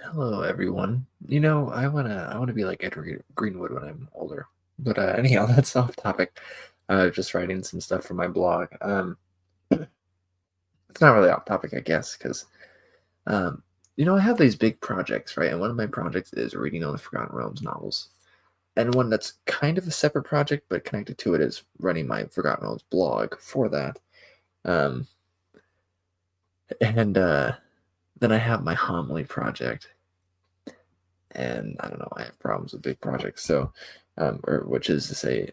Hello, everyone. I wanna be like Edward Greenwood when I'm older. But anyhow, that's off topic. Just writing some stuff for my blog. It's not really off topic, I guess, because um, I have these big projects, right? And one of my projects is reading all the Forgotten Realms novels. And one that's kind of a separate project, but connected to it is running my Forgotten Realms blog for that. Um, and then I have my homily project, and I don't know, I have problems with big projects. So, or which is to say,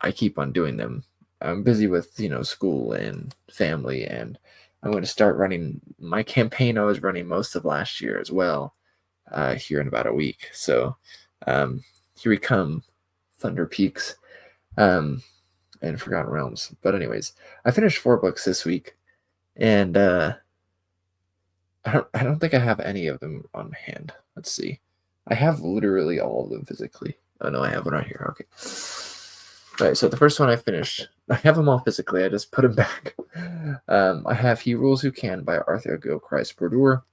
I keep on doing them. I'm busy with school and family, and I'm going to start running my campaign. I was running most of last year as well, here in about a week. So, here we come, Thunder Peaks, um, and Forgotten Realms. But anyways, I finished 4 books this week, and I don't think I have any of them on hand. Let's see. I have literally all of them physically. Oh no, I have one right here. Okay. All right, so the first one I finished. I have them all physically. I just put them back. I have He Rules Who Can by Arthur Gilchrist Brodeur.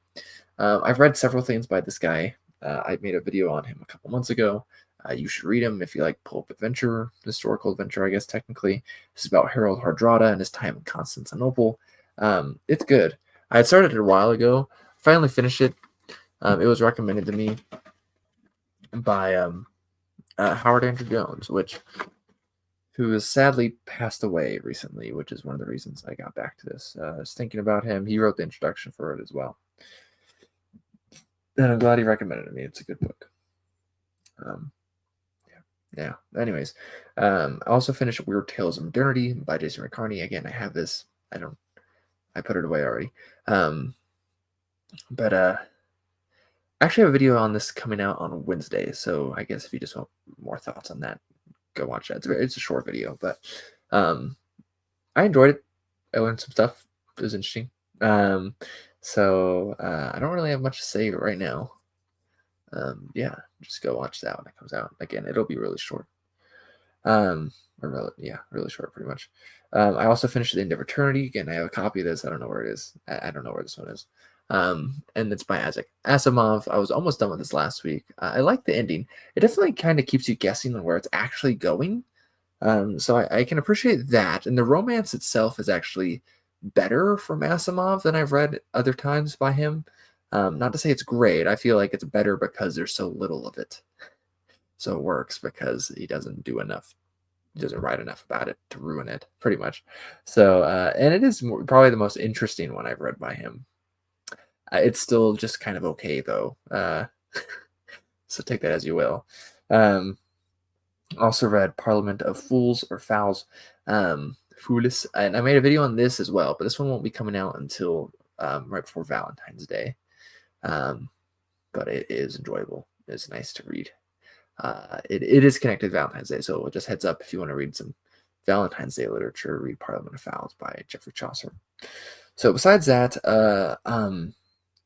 I've read several things by this guy. I made a video on him a couple months ago. You should read him if you like pulp adventure, historical adventure, I guess technically. This is about Harold Hardrada and his time in Constantinople. It's good. I had started it a while ago. Finally finished it. It was recommended to me by Howard Andrew Jones, who has sadly passed away recently, which is one of the reasons I got back to this. I was thinking about him. He wrote the introduction for it as well. And I'm glad he recommended it to me. It's a good book. Um, yeah. Anyways, I also finished Weird Tales of Modernity by Jason Riccardi. Again, I have this. I put it away already. But actually, I have a video on this coming out on Wednesday. So I guess if you just want more thoughts on that, go watch that. It's a short video, but I enjoyed it. I learned some stuff. It was interesting. So I don't really have much to say right now. Yeah, just go watch that when it comes out. Again, it'll be really short. Really short, pretty much. I also finished The End of Eternity. Again, I have a copy of this. I don't know where it is. I don't know where this one is. And it's by Isaac Asimov. I was almost done with this last week. I like the ending. It definitely kind of keeps you guessing on where it's actually going. So I can appreciate that. And the romance itself is actually better from Asimov than I've read other times by him. Not to say it's great. I feel like it's better because there's so little of it. So it works because he doesn't do enough. He doesn't write enough about it to ruin it, pretty much. So, and it is probably the most interesting one I've read by him. It's still just kind of okay, though. So take that as you will. Also read Parliament of Fools or Fowls, Foolis, and I made a video on this as well, but this one won't be coming out until right before Valentine's Day. But it is enjoyable. It's nice to read. It is connected to Valentine's Day, so just heads up if you want to read some Valentine's Day literature, read Parliament of Fowls by Geoffrey Chaucer. So besides that,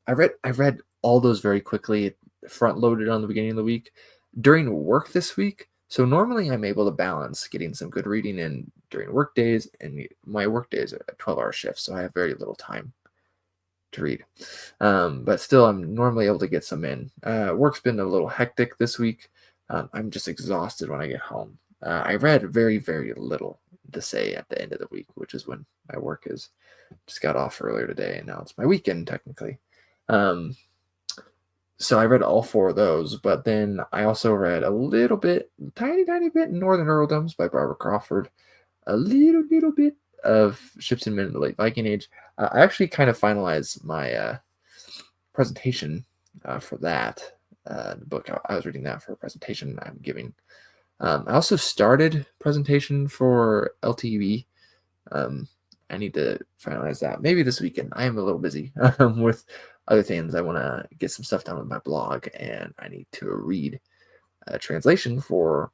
I read all those very quickly, front loaded on the beginning of the week during work this week. So normally I'm able to balance getting some good reading in during work days, and my work days are a 12-hour shift, so I have very little time to read. But still, I'm normally able to get some in. Work's been a little hectic this week. I'm just exhausted when I get home. I read very, very little to say at the end of the week, which is when my work is. Just got off earlier today, and now it's my weekend, technically. So I read all 4 of those, but then I also read a little bit, tiny bit, Northern Earldoms by Barbara Crawford, a little bit of Ships and Men in the Late Viking Age. I actually kind of finalized my presentation for that. The book, I was reading that for a presentation I'm giving. I also started presentation for LTV. I need to finalize that maybe this weekend. I am a little busy with other things. I want to get some stuff done with my blog, and I need to read a translation for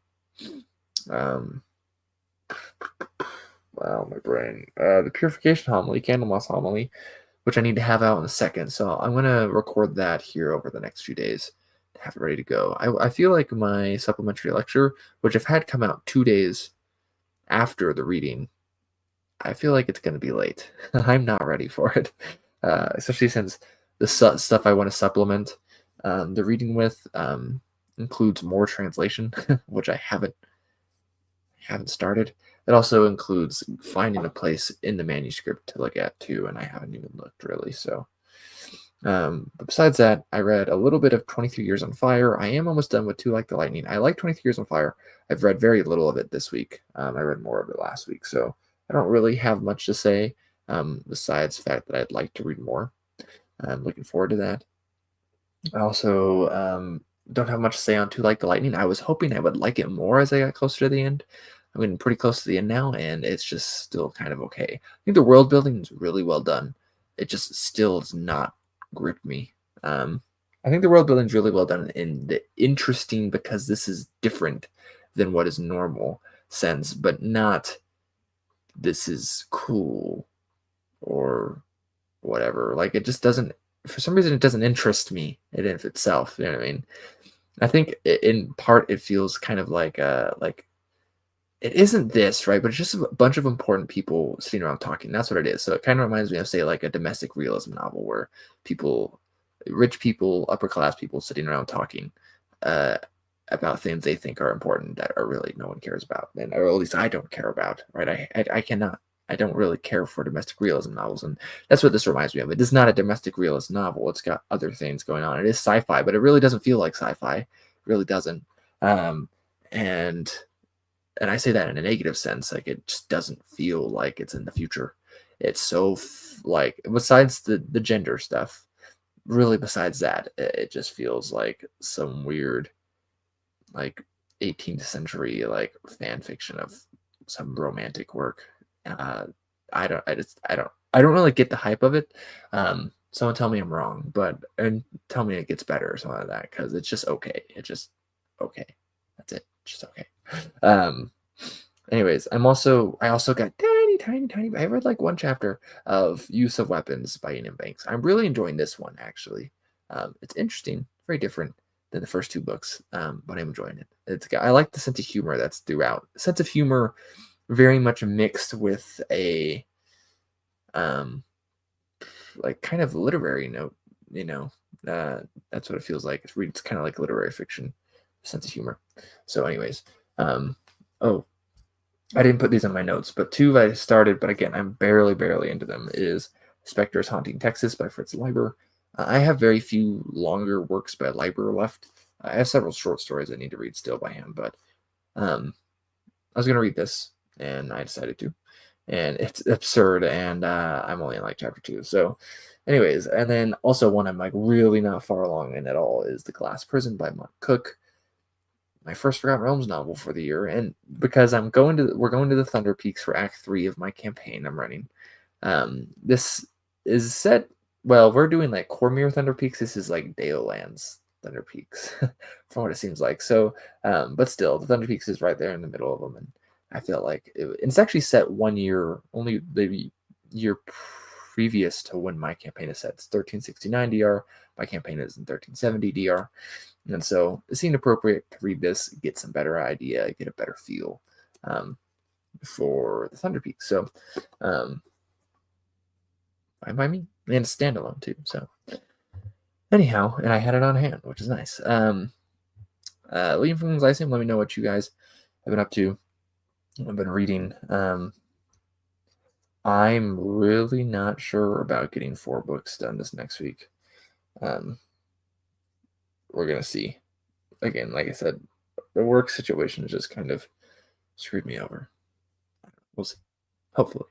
wow, my brain. The Purification Homily, Candlemas Homily, which I need to have out in a second. So I'm going to record that here over the next few days to have it ready to go. I feel like my supplementary lecture, which I've had come out 2 days after the reading, I feel like it's going to be late. I'm not ready for it, especially since the stuff I want to supplement The reading with includes more translation, which I haven't started. It also includes finding a place in the manuscript to look at too, and I haven't even looked really. So, but besides that, I read a little bit of 23 Years on Fire. I am almost done with Two Like the Lightning. I like 23 Years on Fire. I've read very little of it this week. I read more of it last week, so I don't really have much to say besides the fact that I'd like to read more. I'm looking forward to that. I also don't have much to say on Two Like the Lightning. I was hoping I would like it more as I got closer to the end. I'm getting pretty close to the end now, and it's just still kind of okay. I think the world building is really well done. It just still does not grip me. I think the world building is really well done and interesting because this is different than what is normal sense, but not this is cool or whatever. Like it just doesn't. For some reason, it doesn't interest me in itself. You know what I mean? I think in part it feels kind of like it isn't this, right? But it's just a bunch of important people sitting around talking. That's what it is. So it kind of reminds me of, say, like a domestic realism novel where people, rich people, upper class people sitting around talking uh, about things they think are important that are really no one cares about, and or at least I don't care about, right? I cannot. I don't really care for domestic realism novels, and that's what this reminds me of. It is not a domestic realism novel. It's got other things going on. It is sci-fi, but it really doesn't feel like sci-fi. It really doesn't. Um, and I say that in a negative sense, like it just doesn't feel like it's in the future. It's so like besides the gender stuff, really besides that, it just feels like some weird like 18th century like fan fiction of some romantic work. Uh, I don't really get the hype of it. Someone tell me I'm wrong, but and tell me it gets better or something like that because it's just okay. It's just okay. That's it. Just okay. Um, Anyways, I also got tiny. I read like one chapter of Use of Weapons by Ian Banks. I'm really enjoying this one actually. It's interesting, very different than the first two books, but I'm enjoying it. I like the sense of humor that's throughout. Sense of humor, very much mixed with a um, like kind of literary note. You know, that's what it feels like. It's kind of like literary fiction, sense of humor. So, anyways, oh, I didn't put these in my notes, but two I started, but again, I'm barely into them, is Spectres Haunting Texas by Fritz Leiber. I have very few longer works by Leiber left. I have several short stories I need to read still by him, but um, I was going to read this, and I decided to. And it's absurd, and I'm only in like chapter two. So, anyways, and then also one I'm like really not far along in at all is The Glass Prison by Mark Cook, my first Forgotten Realms novel for the year, and because we're going to the Thunder Peaks for Act 3 of my campaign I'm running. This is set well. We're doing like Cormyr Thunder Peaks. This is like Deolan's Thunder Peaks, from what it seems like. So, but still, the Thunder Peaks is right there in the middle of them, and I feel like it's actually set 1 year, only the year previous to when my campaign is set. It's 1369 DR. My campaign is in 1370 DR. And so it seemed appropriate to read this, get some better idea, get a better feel for the Thunder Peak. So, fine by me. And it's standalone too. So, anyhow, and I had it on hand, which is nice. Leapings, I let me know what you guys have been up to. I've been reading. I'm really not sure about getting 4 books done this next week. We're going to see. Again, like I said, the work situation just kind of screwed me over. We'll see. Hopefully.